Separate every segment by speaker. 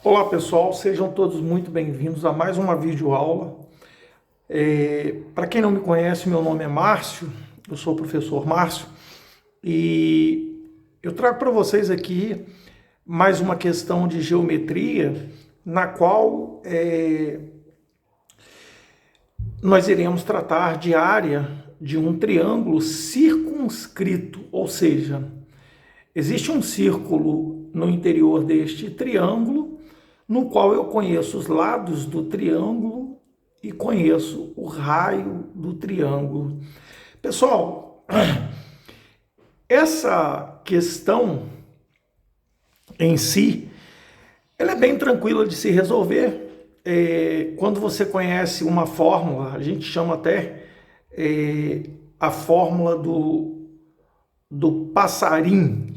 Speaker 1: Olá pessoal, sejam todos muito bem-vindos a mais uma videoaula. Para quem não me conhece, meu nome é Márcio, eu sou o professor Márcio e eu trago para vocês aqui mais uma questão de geometria na qual nós iremos tratar de área de um triângulo circunscrito, ou seja, existe um círculo no interior deste triângulo, no qual eu conheço os lados do triângulo e conheço o raio do triângulo. Pessoal, essa questão em si, ela é bem tranquila de se resolver. Quando você conhece uma fórmula, a gente chama até a fórmula do passarim,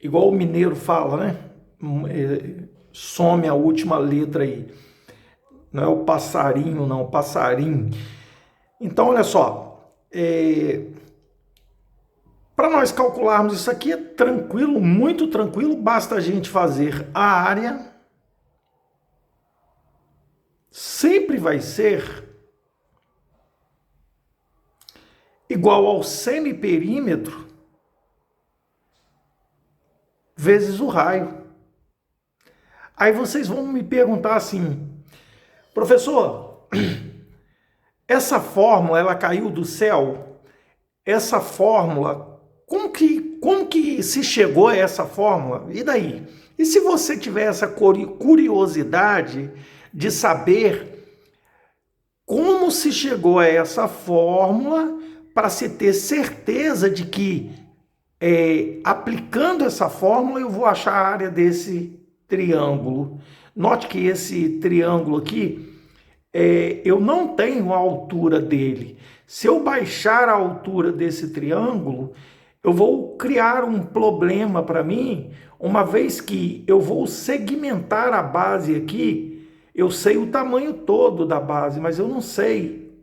Speaker 1: igual o mineiro fala, né? Some a última letra aí. Não é o passarinho, não, o passarim. Então, olha só. Para nós calcularmos isso aqui é tranquilo, muito tranquilo. Basta a gente fazer a área. Sempre vai ser igual ao semiperímetro vezes o raio. Aí vocês vão me perguntar assim, professor, essa fórmula ela caiu do céu? Essa fórmula, como que se chegou a essa fórmula? E daí? E se você tiver essa curiosidade de saber como se chegou a essa fórmula, para se ter certeza de que aplicando essa fórmula eu vou achar a área desse triângulo. Note que esse triângulo aqui, eu não tenho a altura dele. Se eu baixar a altura desse triângulo, eu vou criar um problema para mim, uma vez que eu vou segmentar a base aqui. Eu sei o tamanho todo da base, mas eu não sei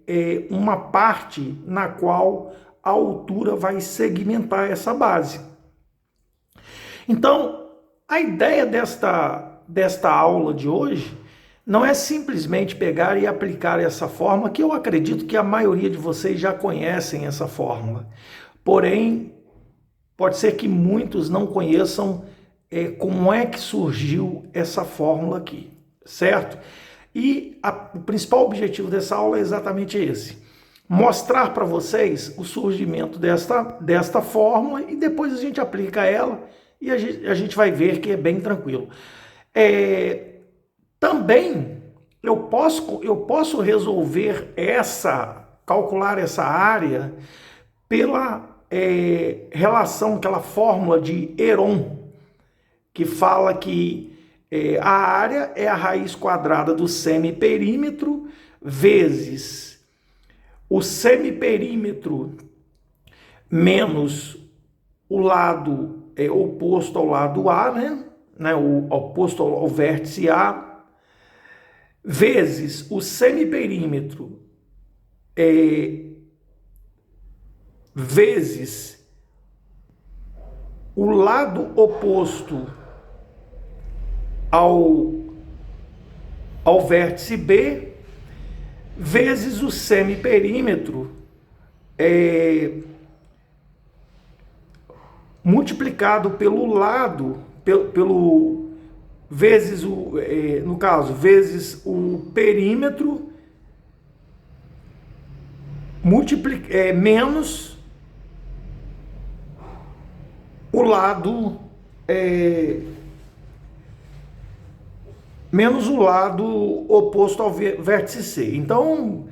Speaker 1: uma parte na qual a altura vai segmentar essa base. Então, a ideia desta aula de hoje não é simplesmente pegar e aplicar essa fórmula, que eu acredito que a maioria de vocês já conhecem essa fórmula. Porém, pode ser que muitos não conheçam como é que surgiu essa fórmula aqui, certo? E o principal objetivo dessa aula é exatamente esse: mostrar para vocês o surgimento desta fórmula e depois a gente aplica ela e a gente vai ver que é bem tranquilo. Também eu posso resolver calcular essa área pela relação, aquela fórmula de Heron, que fala que a área é a raiz quadrada do semiperímetro vezes o semiperímetro menos o lado oposto ao lado A, né? O oposto ao vértice A, vezes o semiperímetro vezes o lado oposto ao vértice B, vezes o semiperímetro multiplicado pelo lado, vezes no caso, vezes o perímetro menos o lado oposto ao vértice C. Então,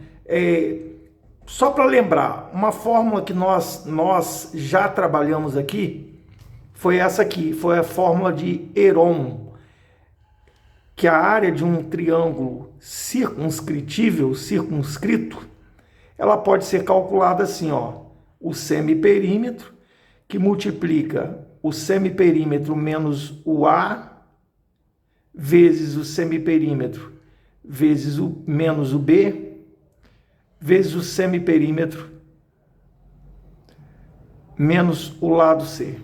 Speaker 1: só para lembrar, uma fórmula que nós já trabalhamos aqui foi essa aqui, foi a fórmula de Heron, que a área de um triângulo circunscrito, ela pode ser calculada assim, ó: o semiperímetro, que multiplica o semiperímetro menos o A, vezes o semiperímetro vezes menos o B, vezes o semiperímetro menos o lado C.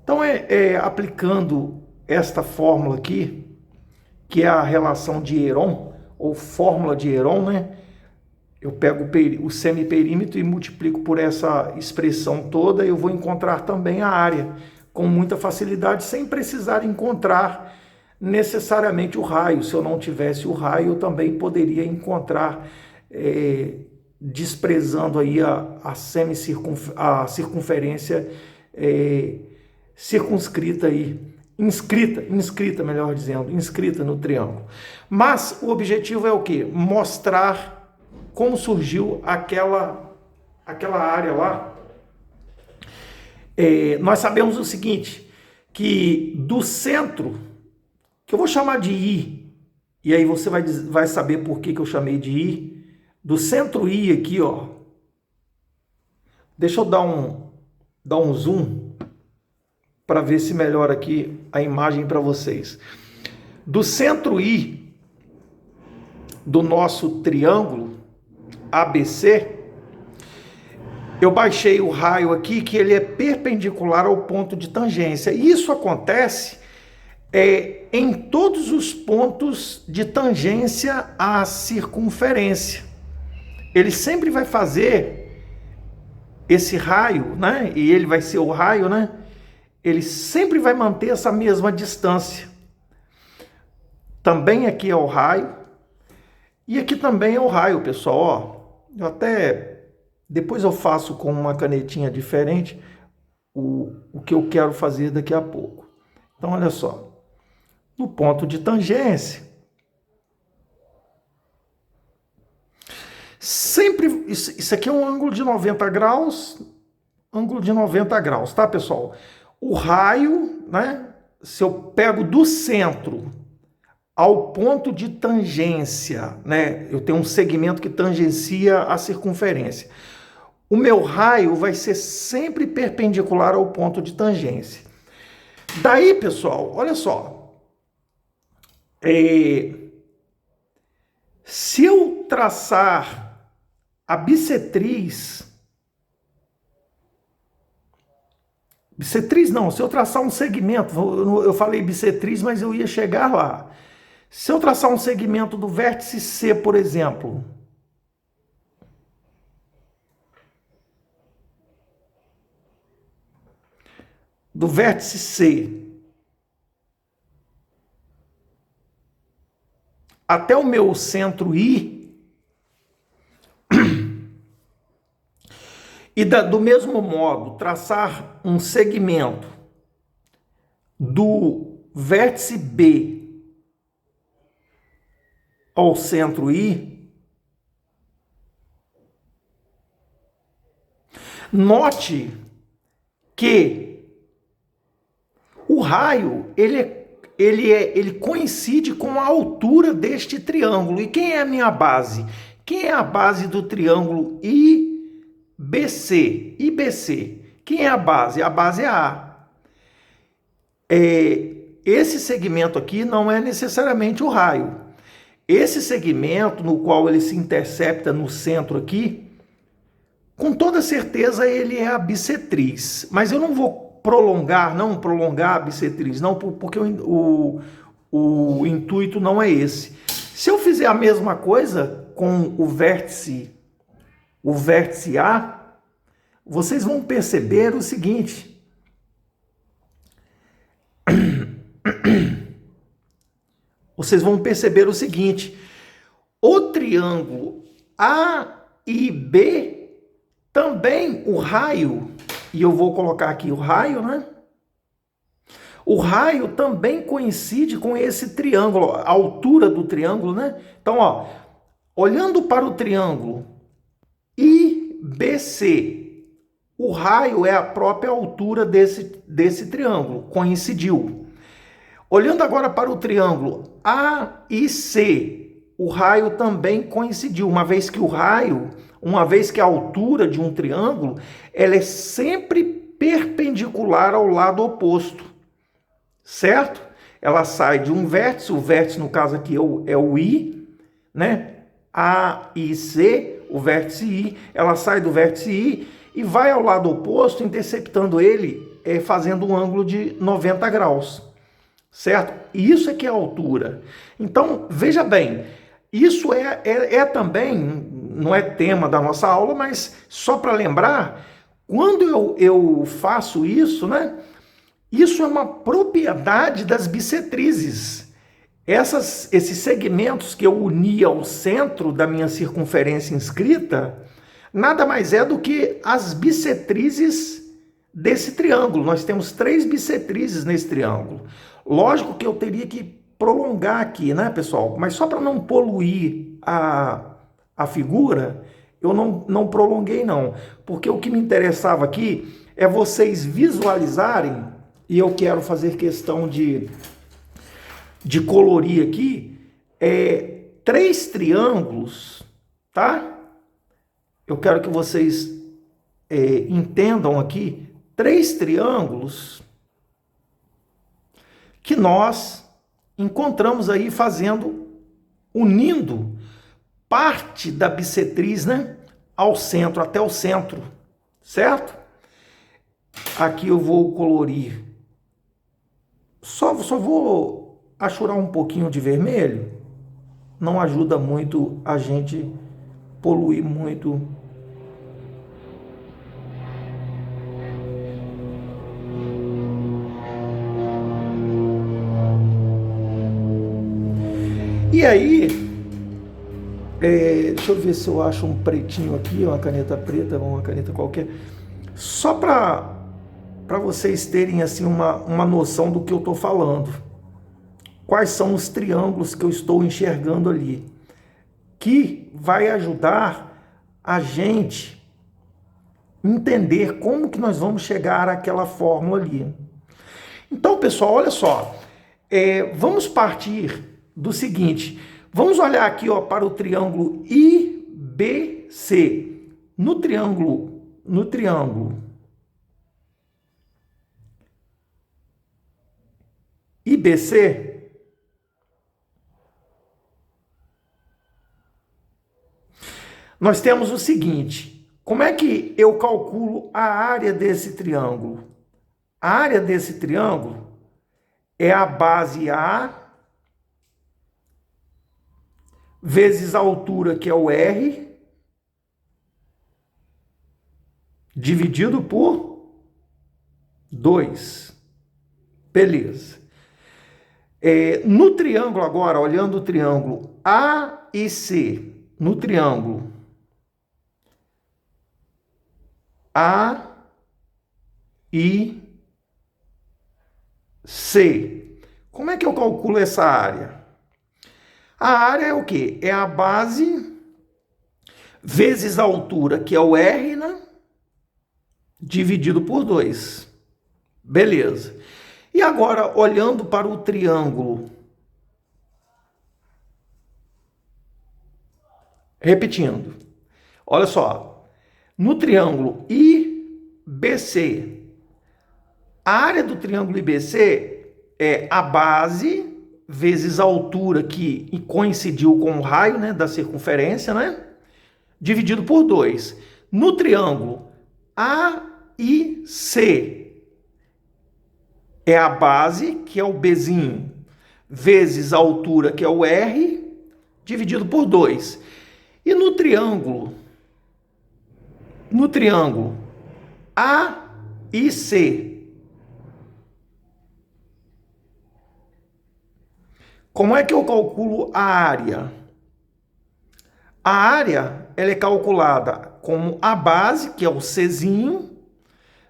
Speaker 1: Então, aplicando esta fórmula aqui, que é a relação de Heron, ou fórmula de Heron, né? Eu pego o semiperímetro e multiplico por essa expressão toda, e eu vou encontrar também a área com muita facilidade, sem precisar encontrar necessariamente o raio. Se eu não tivesse o raio, eu também poderia encontrar, desprezando aí a circunferência circunscrita aí, inscrita, melhor dizendo, inscrita no triângulo. Mas o objetivo é o quê? Mostrar como surgiu aquela área lá. Nós sabemos o seguinte, que do centro, que eu vou chamar de I, e aí você vai saber por que eu chamei de I, do centro I aqui, ó, deixa eu dar um zoom para ver se melhora aqui a imagem para vocês. Do centro I do nosso triângulo ABC, eu baixei o raio aqui, que ele é perpendicular ao ponto de tangência. E isso acontece em todos os pontos de tangência à circunferência. Ele sempre vai fazer esse raio, né? E ele vai ser o raio, né? Ele sempre vai manter essa mesma distância. Também aqui é o raio. E aqui também é o raio, pessoal. Ó, depois eu faço com uma canetinha diferente o que eu quero fazer daqui a pouco. Então, olha só. No ponto de tangência, sempre, isso aqui é um ângulo de 90 graus, tá, pessoal? O raio, né? Se eu pego do centro ao ponto de tangência, né? Eu tenho um segmento que tangencia a circunferência. O meu raio vai ser sempre perpendicular ao ponto de tangência. Daí, pessoal, olha só. Se eu traçar a bissetriz não, se eu traçar um segmento, eu falei bissetriz, mas eu ia chegar lá. Se eu traçar um segmento do vértice C, por exemplo, do vértice C até o meu centro I, e do mesmo modo traçar um segmento do vértice B ao centro I, note que o raio ele coincide com a altura deste triângulo. E quem é a minha base? Quem é a base do triângulo IBC? Quem é a base? A base é A. Esse segmento aqui não é necessariamente o raio. Esse segmento no qual ele se intercepta no centro aqui, com toda certeza ele é a bissetriz. Mas eu não vou prolongar a bissetriz, não, porque o intuito não é esse. Se eu fizer a mesma coisa com o vértice A, vocês vão perceber o seguinte. O triângulo AIB também, o raio, e eu vou colocar aqui o raio, né? O raio também coincide com esse triângulo, a altura do triângulo, né? Então, ó, olhando para o triângulo IBC, o raio é a própria altura desse triângulo, coincidiu. Olhando agora para o triângulo AIC, o raio também coincidiu, uma vez que a altura de um triângulo, ela é sempre perpendicular ao lado oposto, certo? Ela sai de um vértice, o vértice no caso aqui é o I, né? AIC, o vértice I, ela sai do vértice I e vai ao lado oposto, interceptando ele, fazendo um ângulo de 90 graus. certo? E isso é que é a altura. Então, veja bem, isso é também, não é tema da nossa aula, mas só para lembrar, quando eu faço isso, né? Isso é uma propriedade das bissetrizes. Esses segmentos que eu uni ao centro da minha circunferência inscrita, nada mais é do que as bissetrizes desse triângulo. Nós temos 3 bissetrizes nesse triângulo. Lógico que eu teria que prolongar aqui, né, pessoal? Mas só para não poluir a figura, eu não prolonguei não. Porque o que me interessava aqui é vocês visualizarem, e eu quero fazer questão de colorir aqui, 3 triângulos, tá? Eu quero que vocês entendam aqui 3 triângulos que nós encontramos aí unindo parte da bissetriz, né, ao centro, até o centro, certo? Aqui eu vou colorir, só vou achurar um pouquinho de vermelho, não ajuda muito a gente poluir muito. E aí, deixa eu ver se eu acho um pretinho aqui, uma caneta preta, uma caneta qualquer, só para vocês terem assim uma noção do que eu estou falando. Quais são os triângulos que eu estou enxergando ali, que vai ajudar a gente entender como que nós vamos chegar àquela fórmula ali. Então, pessoal, olha só, vamos partir do seguinte, vamos olhar aqui, ó, para o triângulo IBC. No triângulo IBC, nós temos o seguinte, como é que eu calculo a área desse triângulo? A área desse triângulo é a base A vezes a altura, que é o R, dividido por 2. Beleza. No triângulo agora, olhando o triângulo A e C, no triângulo A e C, como é que eu calculo essa área? A área é o quê? É a base vezes a altura, que é o R, né? Dividido por 2. Beleza. E agora, olhando para o triângulo, repetindo, olha só, no triângulo IBC, a área do triângulo IBC é a base vezes a altura, que coincidiu com o raio, né, da circunferência, né, dividido por 2. No triângulo AIC, é a base, que é o Bzinho, vezes a altura, que é o R, dividido por 2. E no triângulo AIC, como é que eu calculo a área? A área, ela é calculada como a base, que é o Czinho,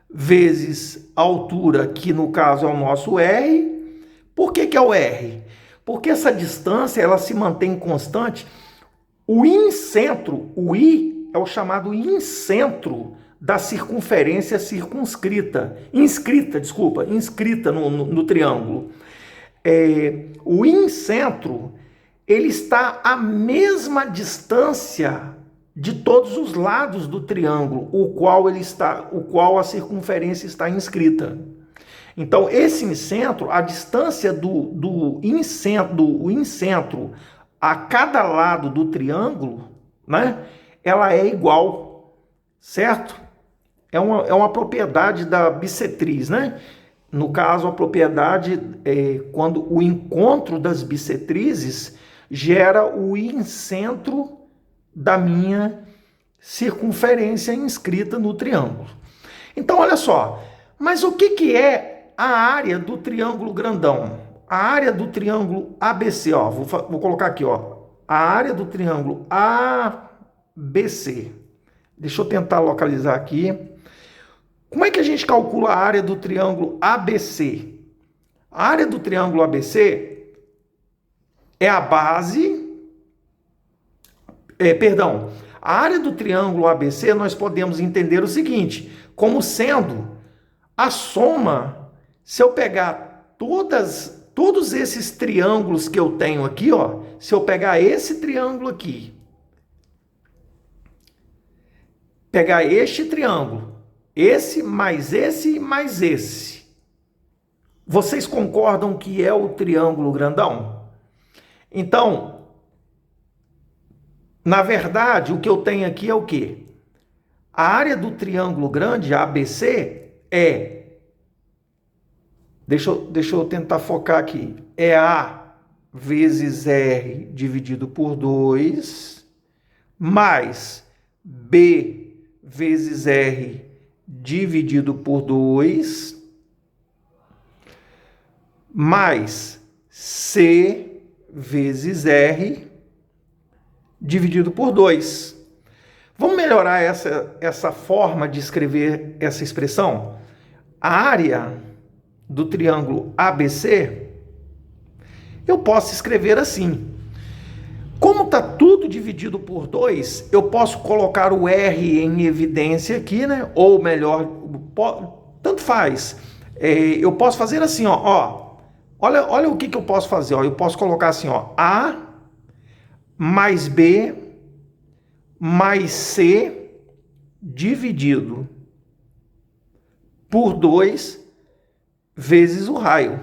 Speaker 1: vezes a altura, que no caso é o nosso R. Por que é o R? Porque essa distância, ela se mantém constante. O incentro, o I é o chamado incentro da circunferência inscrita no triângulo. O incentro, ele está à mesma distância de todos os lados do triângulo, o qual a circunferência está inscrita. Então, esse incentro, a distância do incentro a cada lado do triângulo, né, ela é igual, certo? É uma propriedade da bissetriz, né? No caso, a propriedade é quando o encontro das bissetrizes gera o incentro da minha circunferência inscrita no triângulo. Então, olha só, mas o que é a área do triângulo grandão? A área do triângulo ABC, ó, vou colocar aqui, ó, a área do triângulo ABC. Deixa eu tentar localizar aqui. Como é que a gente calcula a área do triângulo ABC? A área do triângulo ABC é a base... a área do triângulo ABC nós podemos entender o seguinte, como sendo a soma, se eu pegar todos esses triângulos que eu tenho aqui, ó, se eu pegar esse triângulo aqui, pegar este triângulo, esse mais esse mais esse, vocês concordam que é o triângulo grandão? Então, na verdade, o que eu tenho aqui é o quê? A área do triângulo grande, ABC, é... Deixa eu tentar focar aqui. É A vezes R dividido por 2, mais B vezes R dividido por 2, mais C vezes R dividido por 2. Vamos melhorar essa forma de escrever essa expressão? A área do triângulo ABC, eu posso escrever assim. Como está tudo dividido por 2, eu posso colocar o R em evidência aqui, né? Ou melhor, tanto faz. Eu posso fazer assim, ó. Olha o que eu posso fazer. Ó. Eu posso colocar assim, ó, A mais B mais C dividido por 2 vezes o raio.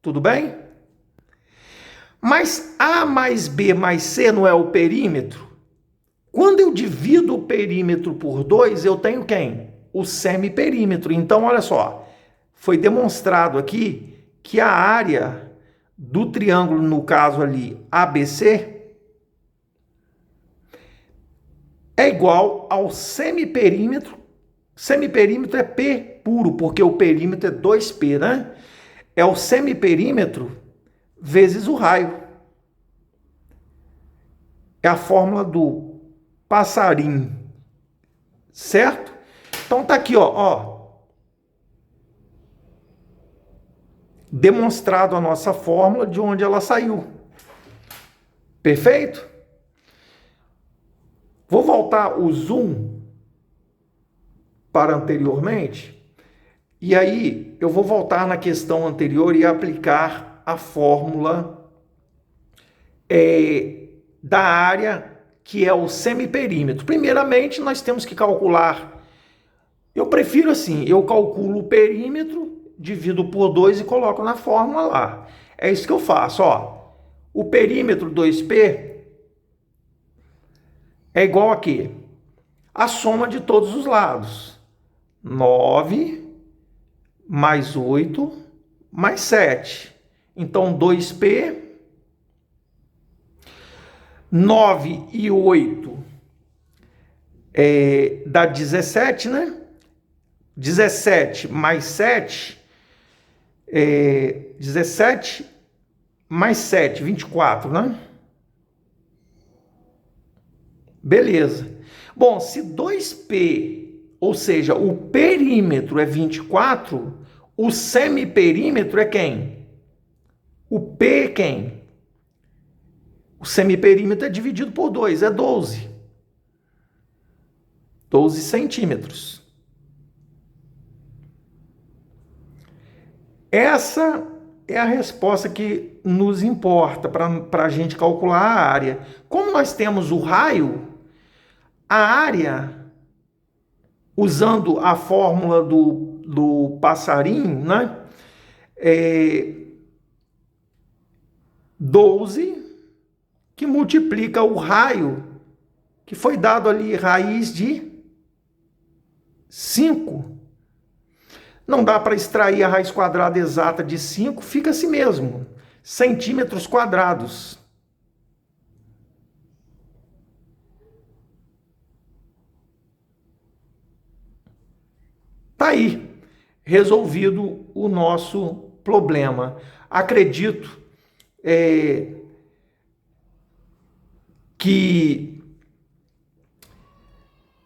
Speaker 1: Tudo bem? Mas A mais B mais C não é o perímetro? Quando eu divido o perímetro por 2, eu tenho quem? O semiperímetro. Então, olha só, foi demonstrado aqui que a área do triângulo, no caso ali, ABC, é igual ao semiperímetro. Semiperímetro é P puro, porque o perímetro é 2P, né? É o semiperímetro vezes o raio. É a fórmula do passarinho, certo? Então tá aqui, ó. Demonstrado a nossa fórmula de onde ela saiu. Perfeito? Vou voltar o zoom para anteriormente. E aí eu vou voltar na questão anterior e aplicar a fórmula da área que é o semiperímetro. Primeiramente, nós temos que calcular. Eu prefiro assim, eu calculo o perímetro, divido por 2 e coloco na fórmula lá. É isso que eu faço, ó. O perímetro 2P é igual a quê? A soma de todos os lados. 9 mais 8 mais 7. Então, 2P, 9 e 8 dá 17, né? 17 mais 7, 17 mais 7, 24, né? Beleza. Bom, se 2P, ou seja, o perímetro é 24, o semiperímetro é quem? O P é quem? O semiperímetro é dividido por 2, é 12. 12 centímetros. Essa é a resposta que nos importa para a gente calcular a área. Como nós temos o raio, a área, usando a fórmula do passarinho, né? 12, que multiplica o raio, que foi dado ali raiz de 5. Não dá para extrair a raiz quadrada exata de 5, fica assim mesmo, centímetros quadrados. Tá aí, resolvido o nosso problema. Acredito que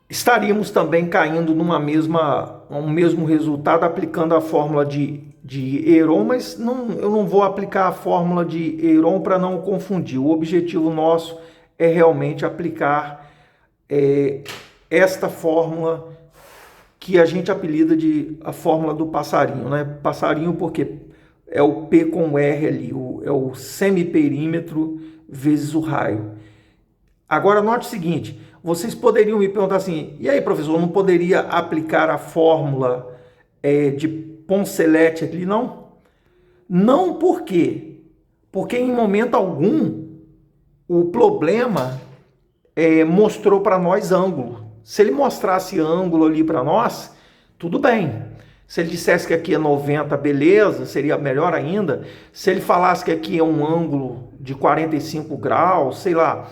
Speaker 1: estaríamos também caindo um mesmo resultado aplicando a fórmula de Heron, mas eu não vou aplicar a fórmula de Heron para não confundir. O objetivo nosso é realmente aplicar esta fórmula que a gente apelida de a fórmula do passarinho, né? Passarinho porque é o P com o R ali, é o semiperímetro vezes o raio. Agora, note o seguinte, vocês poderiam me perguntar assim, e aí, professor, não poderia aplicar a fórmula de Poncelet ali, não? Não, por quê? Porque em momento algum o problema mostrou para nós ângulo. Se ele mostrasse ângulo ali para nós, tudo bem. Se ele dissesse que aqui é 90, beleza, seria melhor ainda. Se ele falasse que aqui é um ângulo de 45 graus, sei lá,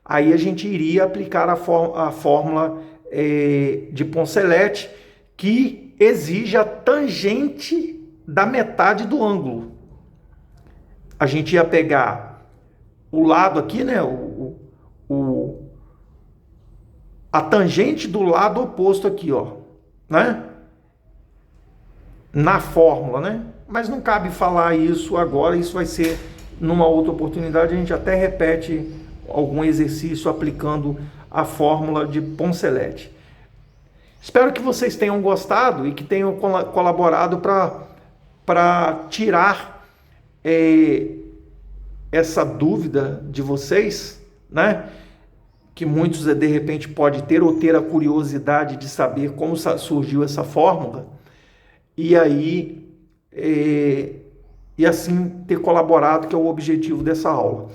Speaker 1: aí a gente iria aplicar a fórmula de Poncelet, que exige a tangente da metade do ângulo. A gente ia pegar o lado aqui, né, a tangente do lado oposto aqui, ó, né? Na fórmula, né? Mas não cabe falar isso agora, isso vai ser numa outra oportunidade, a gente até repete algum exercício aplicando a fórmula de Poncelet. Espero que vocês tenham gostado e que tenham colaborado para tirar essa dúvida de vocês, né? Que muitos de repente pode ter ou ter a curiosidade de saber como surgiu essa fórmula e aí e assim ter colaborado, que é o objetivo dessa aula.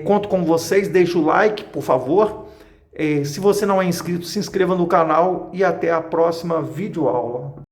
Speaker 1: Conto com vocês, deixa o like, por favor. Se você não é inscrito, se inscreva no canal e até a próxima videoaula.